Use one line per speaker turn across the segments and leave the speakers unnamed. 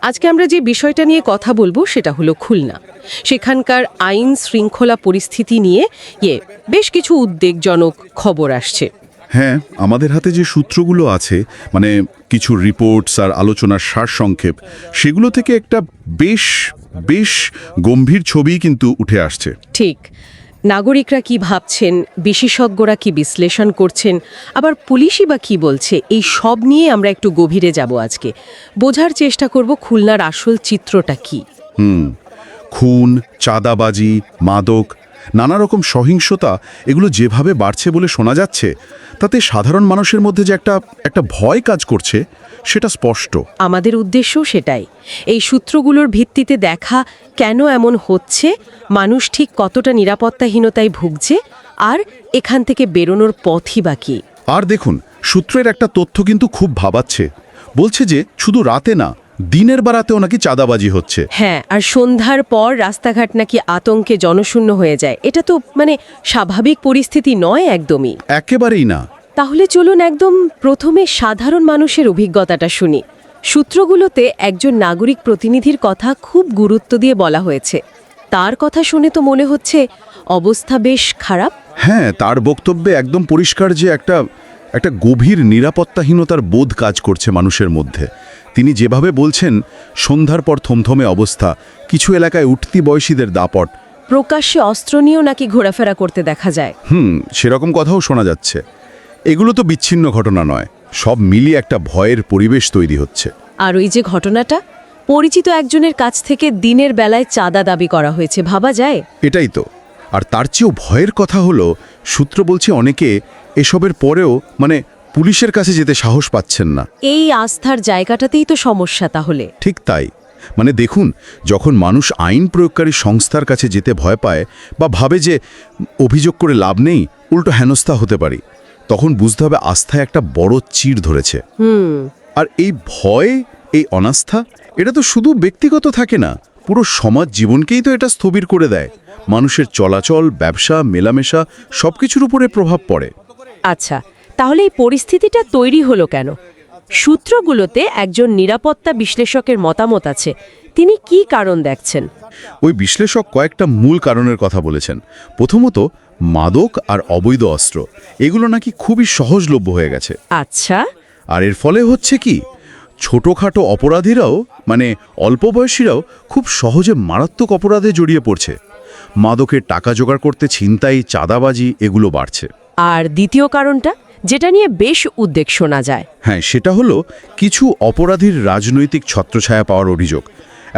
আজকে আমরা যে বিষয়টা নিয়ে কথা বলবো সেটা হলো খুলনা। সেখানকার আইন শৃঙ্খলা পরিস্থিতি নিয়ে বেশ কিছু উদ্বেগজনক খবর আসছে।
হ্যাঁ, আমাদের হাতে যে সূত্রগুলো আছে, মানে কিছু রিপোর্টস আর আলোচনার সারসংক্ষেপ, সেগুলো থেকে একটা বেশ বেশ গম্ভীর ছবি কিন্তু উঠে আসছে।
ঠিক, নাগরিকরা কি ভাবছেন, বিশেষজ্ঞরা কি বিশ্লেষণ করছেন, আবার পুলিশই বা কি বলছে, এই সব নিয়ে আমরা একটু গভীরে যাব আজকে। বোঝার চেষ্টা করব খুলনার আসল চিত্রটা কি।
খুন, চাঁদাবাজি, মাদক, নানা রকম সহিংসতা এগুলো যেভাবে বাড়ছে বলে শোনা যাচ্ছে, তাতে সাধারণ মানুষের মধ্যে যে একটা ভয় কাজ করছে সেটা স্পষ্ট।
আমাদের উদ্দেশ্য সেটাই, এই সূত্রগুলোর ভিত্তিতে দেখা কেন এমন হচ্ছে, মানুষ ঠিক কতটা নিরাপত্তাহীনতায় ভুগছে, আর এখান থেকে বেরোনোর পথই বা কি।
আর দেখুন, সূত্রের একটা তথ্য কিন্তু খুব ভাবাচ্ছে। বলছে যে শুধু রাতে না, দিনের বেলাতেও নাকি চাঁদাবাজি হচ্ছে।
হ্যাঁ, আর সন্ধ্যার পর রাস্তাঘাট নাকি আতঙ্কে জনশূন্য হয়ে যায়। এটা তো স্বাভাবিক পরিস্থিতি নয় একদমই।
একেবারেই না।
তাহলে চলুন একদম প্রথমে সাধারণ মানুষের অভিজ্ঞতাটা শুনি। সূত্রগুলোতে একজন নাগরিক প্রতিনিধির কথা খুব গুরুত্ব দিয়ে বলা হয়েছে। তার কথা শুনে তো মনে হচ্ছে অবস্থা বেশ খারাপ।
হ্যাঁ, তার বক্তব্যে একদম পরিষ্কার যে একটা গভীর নিরাপত্তাহীনতার বোধ কাজ করছে মানুষের মধ্যে। তিনি যেভাবে বলছেন, সন্ধ্যার পর থমথমে অবস্থা, কিছু এলাকায় উঠতি বয়সীদের দাপট,
প্রকাশ্যে অস্ত্র নিয়েও নাকি ঘোরাফেরা করতে দেখা যায়।
সেরকম কথাও শোনা যাচ্ছে। এগুলো তো বিচ্ছিন্ন ঘটনা নয়, সব মিলিয়ে একটা ভয়ের পরিবেশ তৈরি হচ্ছে।
আর ওই যে ঘটনাটা, পরিচিত একজনের কাছ থেকে দিনের বেলায় চাঁদা দাবি করা হয়েছে, ভাবা যায়?
এটাই তো। আর তার চেয়েও ভয়ের কথা হলো, সূত্র বলছে অনেকে এসবের পরেও পুলিশের কাছে যেতে সাহস পাচ্ছেন না।
এই আস্থার জায়গাটাতেই তো সমস্যা তাহলে।
ঠিক তাই। দেখুন, যখন মানুষ আইন প্রয়োগকারী সংস্থার কাছে যেতে ভয় পায় বা ভাবে যে অভিযোগ করে লাভ নেই, উল্টো হেনস্থা হতে পারি, তখন বুঝতে হবে আস্থায় একটা বড় চিড় ধরেছে। আর এই ভয়, এই অনাস্থা, এটা তো শুধু ব্যক্তিগত থাকে না, পুরো সমাজ জীবনকেই তো এটা স্থবির করে দেয়। মানুষের চলাচল, ব্যবসা, মেলামেশা সবকিছুর উপরে প্রভাব পড়ে।
আচ্ছা, তাহলে এই পরিস্থিতিটা তৈরি হলো কেন? সূত্রগুলোতে একজন নিরাপত্তা বিশ্লেষকের মতামত আছে। তিনি কি কারণ দেখছেন?
ওই বিশ্লেষক কয়েকটা মূল কারণের কথা বলেছেন। প্রথমত, মাদক আর অবৈধ অস্ত্র, এগুলো নাকি খুবই সহজলভ্য হয়ে গেছে।
আচ্ছা।
আর এর ফলে হচ্ছে কি, ছোটোখাটো অপরাধীরাও, অল্প বয়সীরাও খুব সহজে মারাত্মক অপরাধে জড়িয়ে পড়ছে। মাদকের টাকা জোগাড় করতে ছিনতাই, চাঁদাবাজি এগুলো বাড়ছে।
আর দ্বিতীয় কারণটা, যেটা নিয়ে বেশ উদ্বেগ শোনা যায়,
হ্যাঁ, সেটা হলো কিছু অপরাধীর রাজনৈতিক ছত্রছায়া পাওয়ার অভিযোগ।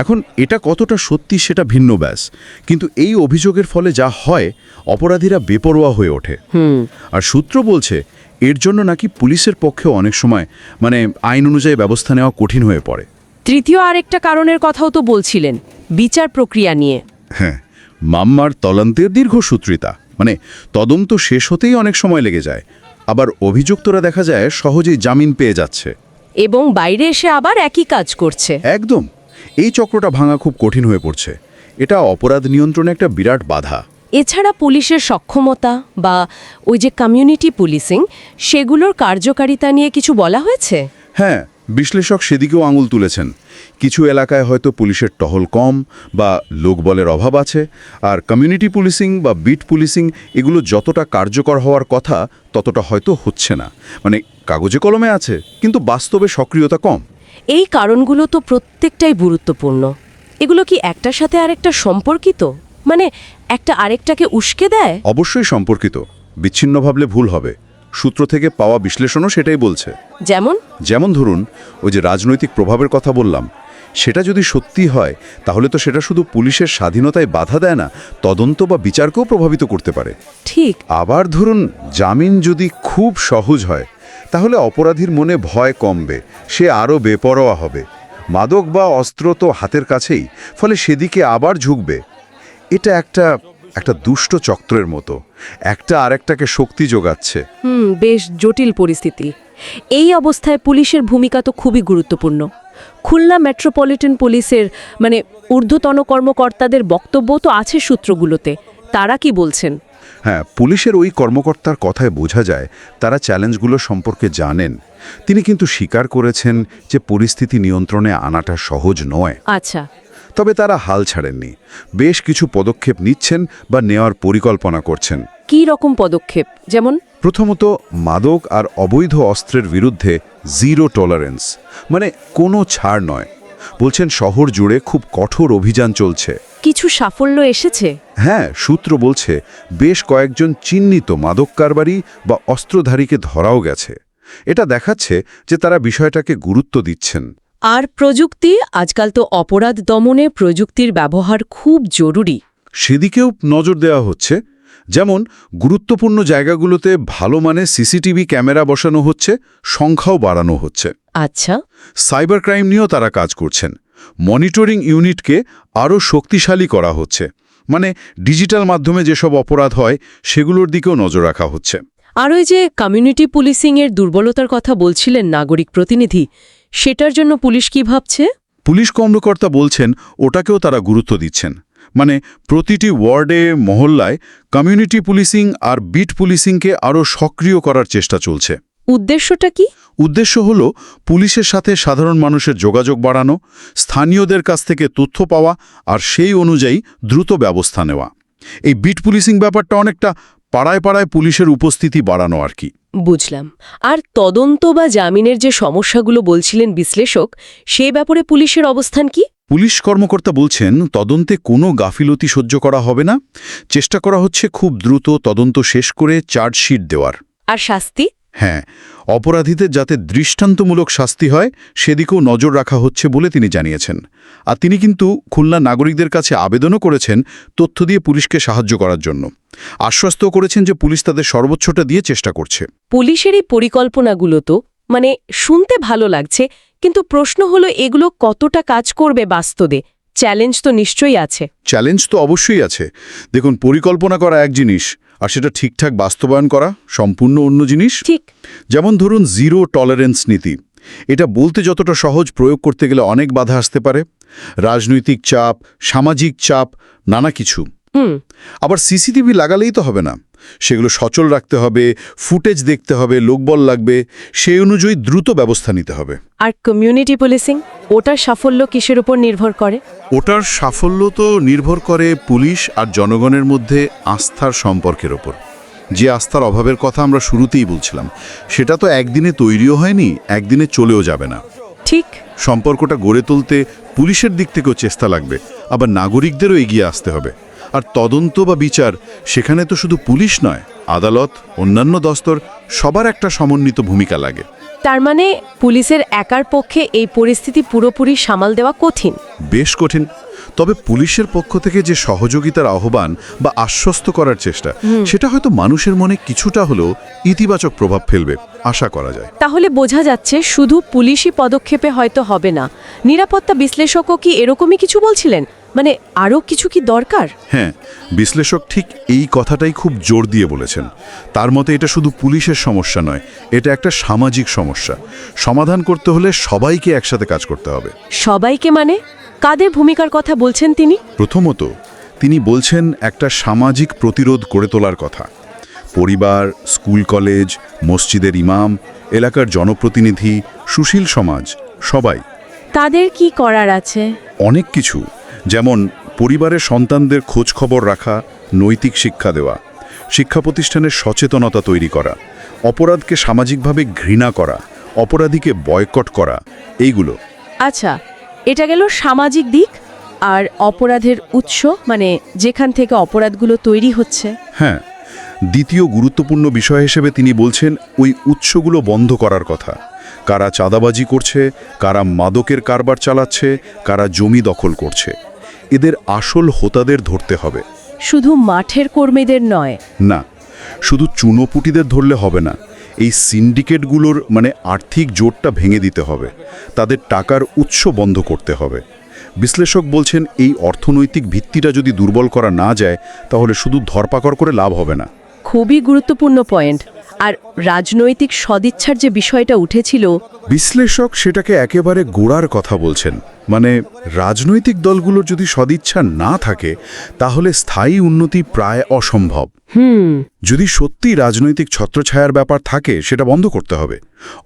এখন এটা কতটা সত্যি সেটা ভিন্ন ব্যাস, কিন্তু এই অভিযোগের ফলে যা হয়, অপরাধীরা বেপরোয়া হয়ে ওঠে। আর সূত্র বলছে এর জন্য নাকি পুলিশের পক্ষেও অনেক সময় আইন অনুযায়ী ব্যবস্থা নেওয়া কঠিন হয়ে পড়ে।
তৃতীয় আরেকটা কারণের কথাও তো বলছিলেন, বিচার প্রক্রিয়া নিয়ে।
হ্যাঁ, মামলার তদন্তের দীর্ঘসূত্রিতা, তদন্ত শেষ হতেই অনেক সময় লেগে যায়। আবার অভিযুক্তরা দেখা যায় সহজেই জামিন পেয়ে যাচ্ছে,
এবং বাইরে এসে আবার একই কাজ করছে।
একদম। এই চক্রটা ভাঙা খুব কঠিন হয়ে পড়ছে। এটা অপরাধ নিয়ন্ত্রণে একটা বিরাট বাধা।
এছাড়া পুলিশের সক্ষমতা বা ওই যে কমিউনিটি পুলিশিং, সেগুলোর কার্যকারিতা নিয়ে কিছু বলা হয়েছে?
হ্যাঁ, বিশ্লেষক সেদিকেও আঙুল তুলেছেন। কিছু এলাকায় হয়তো পুলিশের টহল কম বা লোকবলের অভাব আছে, আর কমিউনিটি পুলিশিং বা বিট পুলিশিং এগুলো যতটা কার্যকর হওয়ার কথা ততটা হয়তো হচ্ছে না। কাগজে কলমে আছে, কিন্তু বাস্তবে সক্রিয়তা কম।
এই কারণগুলো তো প্রত্যেকটাই গুরুত্বপূর্ণ। এগুলো কি একটার সাথে আরেকটা সম্পর্কিত? একটা আরেকটাকে উস্কে দেয়?
অবশ্যই সম্পর্কিত, বিচ্ছিন্ন ভাবলে ভুল হবে। সূত্র থেকে পাওয়া বিশ্লেষণও সেটাই বলছে। যেমন ধরুন, ওই যে রাজনৈতিক প্রভাবের কথা বললাম, সেটা যদি সত্যি হয়, তাহলে তো সেটা শুধু পুলিশের স্বাধীনতায় বাধা দেয় না, তদন্ত বা বিচারকেও প্রভাবিত করতে পারে।
ঠিক।
আবার ধরুন, জামিন যদি খুব সহজ হয়, তাহলে অপরাধীর মনে ভয় কমবে, সে আরও বেপরোয়া হবে। মাদক বা অস্ত্র তো হাতের কাছেই, ফলে সেদিকে আবার ঝুঁকবে। এটা একটা দুষ্ট চক্রের মতো, একটা আরেকটাকে শক্তি যোগাচ্ছে।
বেশ জটিল পরিস্থিতি। এই অবস্থায় পুলিশের ভূমিকা তো খুবই গুরুত্বপূর্ণ। খুলনা মেট্রোপলিটন পুলিশের ঊর্ধ্বতন কর্মকর্তাদের বক্তব্য তো আছে সূত্রগুলোতে। তারা কি বলছেন?
হ্যাঁ, পুলিশের ওই কর্মকর্তার কথায় বোঝা যায় তারা চ্যালেঞ্জগুলো সম্পর্কে জানেন। তিনি কিন্তু স্বীকার করেছেন যে পরিস্থিতি নিয়ন্ত্রণে আনাটা সহজ নয়।
আচ্ছা।
তবে তারা হাল ছাড়েননি, বেশ কিছু পদক্ষেপ নিচ্ছেন বা নেওয়ার পরিকল্পনা করছেন।
কী রকম পদক্ষেপ? যেমন?
প্রথমত, মাদক আর অবৈধ অস্ত্রের বিরুদ্ধে জিরো টলারেন্স, মানে কোনো ছাড় নয়। বলছেন শহর জুড়ে খুব কঠোর অভিযান চলছে।
কিছু সাফল্য এসেছে?
হ্যাঁ, সূত্র বলছে বেশ কয়েকজন চিহ্নিত মাদক কারবারি বা অস্ত্রধারীকে ধরাও গেছে। এটা দেখাচ্ছে যে তারা বিষয়টাকে গুরুত্ব দিচ্ছেন।
আর প্রযুক্তি, আজকাল তো অপরাধ দমনে প্রযুক্তির ব্যবহার খুব জরুরি।
সেদিকেও নজর দেওয়া হচ্ছে। যেমন গুরুত্বপূর্ণ জায়গাগুলোতে ভালো মানের সিসিটিভি ক্যামেরা বসানো হচ্ছে, সংখ্যাও বাড়ানো হচ্ছে।
আচ্ছা।
সাইবার ক্রাইম নিয়েও তারা কাজ করছেন। মনিটরিং ইউনিটকে আরও শক্তিশালী করা হচ্ছে, মানে ডিজিটাল মাধ্যমে যেসব অপরাধ হয় সেগুলোর দিকেও নজর রাখা হচ্ছে।
আর ওই যে কমিউনিটি পুলিশিংয়ের দুর্বলতার কথা বলছিলেন নাগরিক প্রতিনিধি, সেটার জন্য পুলিশ কি ভাবছে?
পুলিশ কর্মকর্তা বলছেন ওটাকেও তারা গুরুত্ব দিচ্ছেন। মানে প্রতিটি ওয়ার্ডে, মহল্লায় কমিউনিটি পুলিশিং আর বিট পুলিশিংকে আরও সক্রিয় করার চেষ্টা চলছে।
উদ্দেশ্যটা কি?
উদ্দেশ্য হল পুলিশের সাথে সাধারণ মানুষের যোগাযোগ বাড়ানো, স্থানীয়দের কাছ থেকে তথ্য পাওয়া আর সেই অনুযায়ী দ্রুত ব্যবস্থা নেওয়া। এই বিট পুলিশিং ব্যাপারটা অনেকটা পাড়ায় পাড়ায় পুলিশের উপস্থিতি বাড়ানো আর কি।
বুঝলাম। আর তদন্ত বা জামিনের যে সমস্যাগুলো বলছিলেন বিশ্লেষক, সেই ব্যাপারে পুলিশের অবস্থান কি?
পুলিশ কর্মকর্তা বলছেন তদন্তে কোনো গাফিলতি সহ্য করা হবে না। চেষ্টা করা হচ্ছে খুব দ্রুত তদন্ত শেষ করে চার্জশিট দেওয়ার।
আর শাস্তি?
হ্যাঁ, অপরাধীদের যাতে দৃষ্টান্তমূলক শাস্তি হয় সেদিকেও নজর রাখা হচ্ছে বলে তিনি জানিয়েছেন। আর তিনি কিন্তু খুলনা নাগরিকদের কাছে আবেদনও করেছেন তথ্য দিয়ে পুলিশকে সাহায্য করার জন্য। আশ্বস্ত করেছেন যে পুলিশ তাদের সর্বোচ্চটা দিয়ে চেষ্টা করছে।
পুলিশের এই পরিকল্পনাগুলো তো শুনতে ভালো লাগছে, কিন্তু প্রশ্ন হলো এগুলো কতটা কাজ করবে বাস্তবে? চ্যালেঞ্জ তো নিশ্চয়ই আছে।
চ্যালেঞ্জ তো অবশ্যই আছে। দেখুন, পরিকল্পনা করা এক জিনিস, আর সেটা ঠিকঠাক বাস্তবায়ন করা সম্পূর্ণ অন্য জিনিস।
ঠিক।
যেমন ধরুন জিরো টলারেন্স নীতি, এটা বলতে যতটা সহজ, প্রয়োগ করতে গেলে অনেক বাধা আসতে পারে। রাজনৈতিক চাপ, সামাজিক চাপ, নানা কিছু। আবার সিসিটিভি লাগালেই তো হবে না, সেগুলো সচল রাখতে হবে, ফুটেজ দেখতে হবে, লোকবল লাগবে, সেই অনুযায়ী দ্রুত ব্যবস্থা নিতে হবে।
আর কমিউনিটি পুলিশিং, ওটার সাফল্য কিসের উপর নির্ভর করে?
ওটার সাফল্য তো নির্ভর করে পুলিশ আর জনগণের মধ্যে আস্থার সম্পর্কের ওপর। যে আস্থার অভাবের কথা আমরা শুরুতেই বলছিলাম, সেটা তো একদিনে তৈরিও হয়নি, একদিনে চলেও যাবে না।
ঠিক।
সম্পর্কটা গড়ে তুলতে পুলিশের দিক থেকেও চেষ্টা লাগবে, আবার নাগরিকদেরও এগিয়ে আসতে হবে। আর তদন্ত বা বিচার, সেখানে তো শুধু পুলিশ নয়, আদালত, অন্যান্য দস্তর, সবার একটা সমন্বিত ভূমিকা লাগে।
তার মানে পুলিশের একার পক্ষে এই পরিস্থিতি পুরোপুরি সামাল দেওয়া কঠিন।
বেশ কঠিন। তবে পুলিশের পক্ষ থেকে যে সহযোগিতার আহ্বান বা আশ্বস্ত করার চেষ্টা, সেটা হয়তো মানুষের মনে কিছুটা হলেও ইতিবাচক প্রভাব ফেলবে, আশা করা যায়।
তাহলে বোঝা যাচ্ছে শুধু পুলিশি পদক্ষেপে হয়তো হবে না। নিরাপত্তা বিশ্লেষকও কি এরকমই কিছু বলছিলেন? আরও কিছু কি দরকার?
হ্যাঁ, বিশ্লেষক ঠিক এই কথাটাই খুব জোর দিয়ে বলেছেন। তার মতে এটা শুধু পুলিশের সমস্যা নয়, এটা একটা সামাজিক সমস্যা। সমাধান করতে হলে সবাইকে একসাথে কাজ করতে হবে।
সবাইকে কাদের ভূমিকার কথা বলছেন তিনি?
প্রথমত, তিনি বলছেন একটা সামাজিক প্রতিরোধ গড়ে তোলার কথা। পরিবার, স্কুল, কলেজ, মসজিদের ইমাম, এলাকার জনপ্রতিনিধি, সুশীল সমাজ, সবাই।
তাদের কি করার আছে?
অনেক কিছু। যেমন পরিবারের সন্তানদের খোঁজ খবর রাখা, নৈতিক শিক্ষা দেওয়া, শিক্ষা প্রতিষ্ঠানের সচেতনতা তৈরি করা, অপরাধকে সামাজিকভাবে ঘৃণা করা, অপরাধীকে বয়কট করা, এইগুলো।
আচ্ছা, এটা গেল সামাজিক দিক। আর অপরাধের উৎস, যেখান থেকে অপরাধগুলো তৈরি হচ্ছে?
হ্যাঁ, দ্বিতীয় গুরুত্বপূর্ণ বিষয় হিসেবে তিনি বলছেন ওই উৎসগুলো বন্ধ করার কথা। কারা চাঁদাবাজি করছে, কারা মাদকের কারবার চালাচ্ছে, কারা জমি দখল করছে, এদের আসল হোতাদের ধরতে হবে।
শুধু মাঠের কর্মীদের নয়।
না, শুধু চুনোপুটিদের ধরলে হবে না। এই সিন্ডিকেটগুলোর আর্থিক জোটটা ভেঙে দিতে হবে, তাদের টাকার উৎস বন্ধ করতে হবে। বিশ্লেষক বলছেন এই অর্থনৈতিক ভিত্তিটা যদি দুর্বল করা না যায়, তাহলে শুধু ধরপাকড় করে লাভ হবে না।
খুবই গুরুত্বপূর্ণ পয়েন্ট। আর রাজনৈতিক সদিচ্ছার যে বিষয়টা উঠেছিল,
বিশ্লেষক সেটাকে একেবারে গোড়ার কথা বলছেন। মানে রাজনৈতিক দলগুলোর যদি সদিচ্ছা না থাকে তাহলে স্থায়ী উন্নতি প্রায় অসম্ভব। যদি সত্যি রাজনৈতিক ছত্রছায়ার ব্যাপার থাকে সেটা বন্ধ করতে হবে।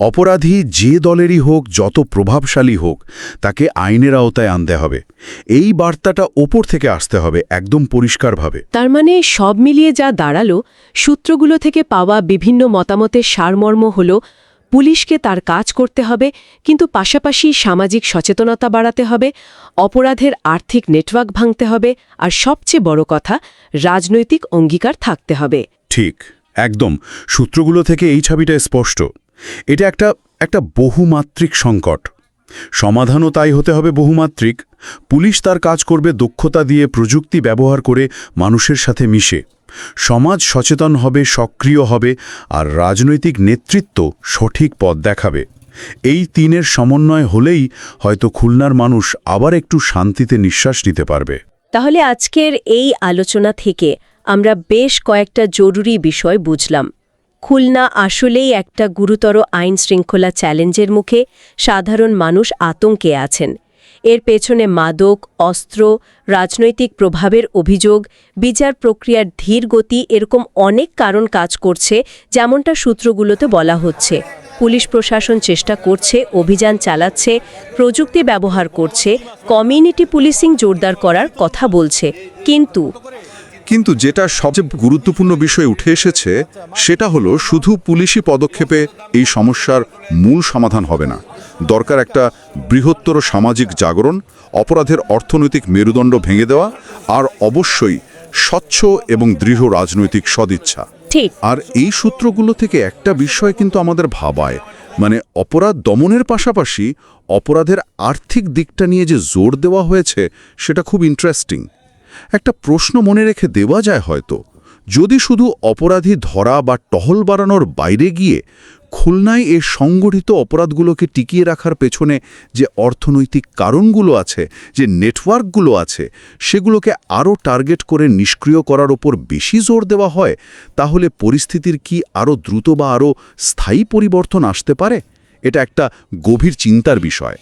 অপরাধী যে দলেরই হোক, যত প্রভাবশালী হোক, তাকে আইনের আওতায় আনতে হবে। এই বার্তাটা ওপর থেকে আসতে হবে একদম পরিষ্কারভাবে।
তার মানে সব মিলিয়ে যা দাঁড়ালো, সূত্রগুলো থেকে পাওয়া বিভিন্ন মতামতের সারমর্ম হল পুলিশকে তার কাজ করতে হবে, কিন্তু পাশাপাশি সামাজিক সচেতনতা বাড়াতে হবে, অপরাধের আর্থিক নেটওয়ার্ক ভাঙতে হবে, আর সবচেয়ে বড় কথা, রাজনৈতিক অঙ্গীকার থাকতে হবে।
ঠিক, একদম। সূত্রগুলো থেকে এই ছবিটা স্পষ্ট। এটা একটা বহুমাত্রিক সংকট। সমাধানও তাই হতে হবে বহুমাত্রিক। পুলিশ তার কাজ করবে দক্ষতা দিয়ে, প্রযুক্তি ব্যবহার করে, মানুষের সাথে মিশে। সমাজ সচেতন হবে, সক্রিয় হবে, আর রাজনৈতিক নেতৃত্ব সঠিক পথ দেখাবে। এই তিনের সমন্বয় হলেই হয়তো খুলনার মানুষ আবার একটু শান্তিতে নিঃশ্বাস নিতে পারবে।
তাহলে আজকের এই আলোচনা থেকে আমরা বেশ কয়েকটা জরুরি বিষয় বুঝলাম। খুলনা আসলেই একটা গুরুতর আইন শৃঙ্খলা চ্যালেঞ্জের মুখে, সাধারণ মানুষ আতঙ্কে আছেন। এর পেছনে মাদক, অস্ত্র, রাজনৈতিক প্রভাবের অভিযোগ, বিচার প্রক্রিয়ার ধীর গতি, এরকম অনেক কারণ কাজ করছে, যেমনটা সূত্রগুলোতে বলা হচ্ছে। পুলিশ প্রশাসন চেষ্টা করছে, অভিযান চালাচ্ছে, প্রযুক্তি ব্যবহার করছে, কমিউনিটি পুলিশিং জোরদার করার কথা বলছে, কিন্তু
যেটা সবচেয়ে গুরুত্বপূর্ণ বিষয় উঠে এসেছে সেটা হলো শুধু পুলিশি পদক্ষেপে এই সমস্যার মূল সমাধান হবে না। দরকার একটা বৃহত্তর সামাজিক জাগরণ, অপরাধের অর্থনৈতিক মেরুদণ্ড ভেঙে দেওয়া, আর অবশ্যই স্বচ্ছ এবং দৃঢ় রাজনৈতিক সদিচ্ছা।
ঠিক।
আর এই সূত্রগুলো থেকে একটা বিষয় কিন্তু আমাদের ভাবায়, মানে অপরাধ দমনের পাশাপাশি অপরাধের আর্থিক দিকটা নিয়ে যে জোর দেওয়া হয়েছে সেটা খুব ইন্টারেস্টিং। একটা প্রশ্ন মনে রেখে দেওয়া যায় হয়তো, যদি শুধু অপরাধী ধরা বা টহল বাড়ানোর বাইরে গিয়ে খুলনায় এই সংগঠিত অপরাধগুলোকে টিকিয়ে রাখার পেছনে যে অর্থনৈতিক কারণগুলো আছে, যে নেটওয়ার্কগুলো আছে, সেগুলোকে আরও টার্গেট করে নিষ্ক্রিয় করার ওপর বেশি জোর দেওয়া হয়, তাহলে পরিস্থিতির কি আরও দ্রুত বা আরও স্থায়ী পরিবর্তন আসতে পারে? এটা একটা গভীর চিন্তার বিষয়।